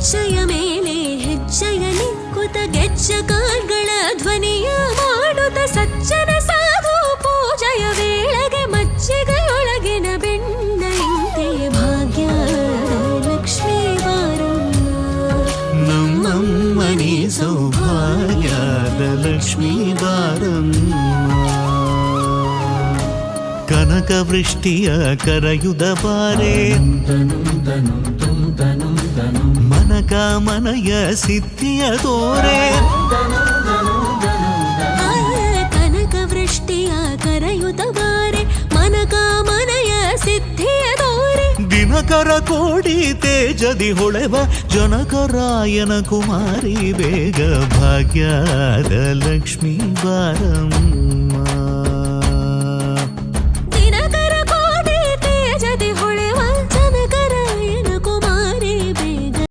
ಹೆಜ್ಜೆಯ ಮೇಲೆ ಹೆಜ್ಜೆಯ ನಿಕ್ಕುತ ಗೆಜ್ಜ ಕಾಲ್ಗಳ ಧ್ವನಿಯ ಮಾಡುತ್ತ ಸಜ್ಜನ ಸಾಧು ಪೂಜೆಯ ವೇಳೆಗೆ ಮಜ್ಜಿಗೆಯೊಳಗಿನ ಬೆಣ್ಣೆಯಂತೆ ಭಾಗ್ಯ ಲಕ್ಷ್ಮೀ ಬಾರಮ್ಮ ನಮ್ಮಮ್ಮನಿ ಸೌಭಾಗ್ಯದ ಲಕ್ಷ್ಮೀ ಬಾರಮ್ಮ ಕನಕ ವೃಷ್ಟಿಯ ಕರೆಯುದ ಬಾರೆ ಮನಕ ಮನಯ ಸಿದ್ಧಿಯ ತೋರೆ ಕನಕ ವೃಷ್ಟಿಯ ಕರೆಯುತ ಬಾರೆ ಮನಕ ಮನಯ ಸಿದ್ಧಿಯ ತೋರೆ ದಿನಕರ ಕೋಡಿ ತೇಜದಿ ಹೊಳೆವ ಜನಕರಾಯನ ಕುಮಾರಿ ಬೇಗ ಭಾಗ್ಯದ ಲಕ್ಷ್ಮೀ ಬಾರಮ್ಮ